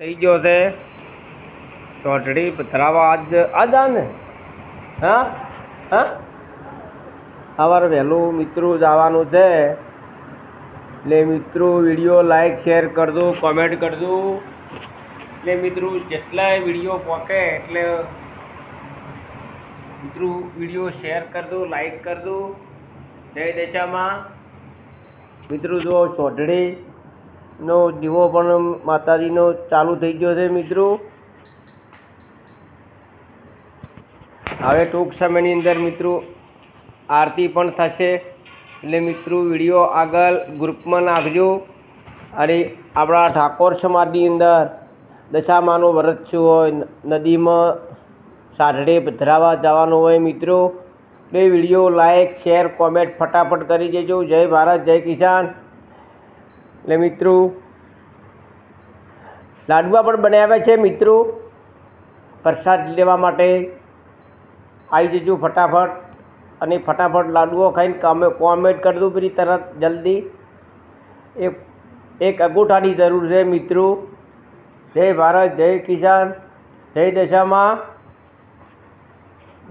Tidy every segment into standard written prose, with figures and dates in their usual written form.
થઈ ગયો છે ચોટડી પથરાવા આજ ને હા હા સવારે વહેલું મિત્રો જવાનું છે એટલે મિત્રો વિડીયો લાઈક શેર કરજો કોમેન્ટ કરજો એટલે મિત્રો જેટલાય વિડીયો પહોંચે એટલે મિત્રો વિડીયો શેર કરજો લાઈક કરજો જય દશામાં મિત્રો જો ચોટડી નો દીવો પણ માતાજીનો ચાલુ થઈ ગયો છે મિત્રો. હવે ટૂંક સમયની અંદર મિત્રો આરતી પણ થશે એટલે મિત્રો વિડીયો આગળ ગ્રુપમાં નાખજો. અને આપણા ઠાકોર સમાજની અંદર દશામાનો વ્રત શું હોય, નદીમાં સાઢડે પધરાવા જવાનું હોય મિત્રો, એ વિડીયો લાઈક શેર કોમેન્ટ ફટાફટ કરી દેજો. જય ભારત જય કિસાન. એટલે મિત્રો લાડવા પણ બનાવ્યા છે મિત્રો, પ્રસાદ લેવા માટે આવી જજો ફટાફટ. અને ફટાફટ લાડુઓ ખાઈને કોમેન્ટ કરી દો પછી તરત જલ્દી. એક અંગૂઠાની જરૂર છે મિત્રો. જય ભારત જય કિસાન જય દશામાં.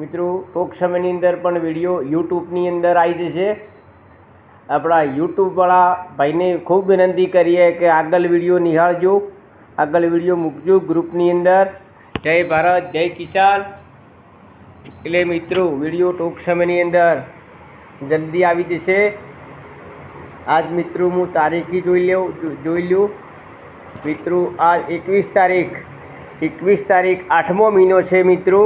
મિત્રો ટૂંક સમયની અંદર પણ વિડીયો યુટ્યુબની અંદર આવી જશે. આપણા યુટ્યુબવાળા ભાઈને ખૂબ વિનંતી કરીએ કે આગળ વિડીયો નિહાળજો, આગળ વિડીયો મૂકજો ગ્રુપની અંદર. જય ભારત જય કિસાન. એટલે મિત્રો વિડીયો ટૂંક સમયની અંદર જલ્દી આવી જશે. આજ મિત્રો હું તારીખી જોઈ લ્યું મિત્રો. આજ 21 તારીખ 8મો મહિનો છે મિત્રો.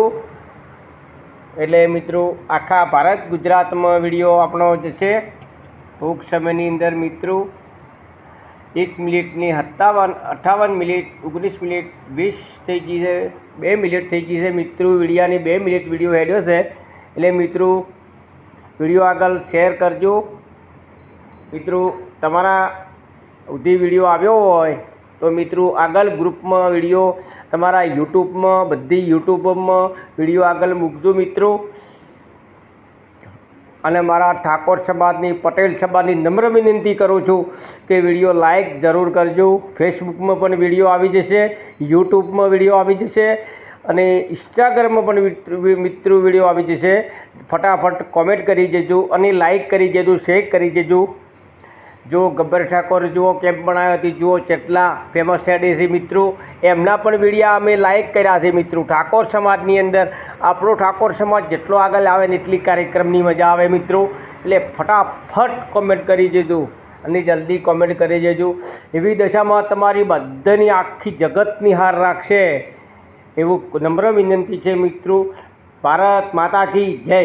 એટલે મિત્રો આખા ભારત ગુજરાતમાં વિડીયો આપણો જશે ટૂંક સમયની અંદર મિત્રો. 1 મિનિટની 58 મિનિટ 19 મિનિટ 20 થઈ ગઈ છે, 2 મિનિટ થઈ ગઈ છે મિત્રો. વિડીયાની 2 મિનિટ વિડીયો હેડ્યો છે. એટલે મિત્રો વિડીયો આગળ શેર કરજો મિત્રો. તમારા સુધી વિડીયો આવ્યો હોય તો મિત્રો આગળ ગ્રુપમાં વિડીયો, તમારા યુટ્યુબમાં બધી યુટ્યુબમાં વિડીયો આગળ મૂકજો મિત્રો. અને મારા ઠાકોર સમાજની પટેલ સમાજની નમ્ર વિનંતી કરું છું કે વિડીયો લાઈક જરૂર કરજો. ફેસબુકમાં પણ વિડીયો આવી જશે, યુટ્યુબમાં વિડીયો આવી જશે અને ઇન્સ્ટાગ્રામમાં પણ મિત્રો વિડીયો આવી જશે. ફટાફટ કોમેન્ટ કરી જજો અને લાઈક કરી જજો, શેર કરી જજો. જો ગબ્બર ઠાકોર જુઓ કેમ બનાવ્યો હતી, જુઓ કેટલા ફેમસ હેડે છે મિત્રો. એમના પણ વિડીયા અમે લાઈક કર્યા છે મિત્રો. ઠાકોર સમાજની અંદર આપણો ઠાકોર સમાજ જેટલો આગળ આવે ને એટલી કાર્યક્રમની મજા આવે મિત્રો. એટલે ફટાફટ કોમેન્ટ કરી જજો અને જલ્દી કોમેન્ટ કરી જજો. એવી દશામાં તમારી બધાની આખી જગતની હાર રાખશે એવું નમ્ર વિનંતી છે મિત્રો. ભારત માતા કી જય.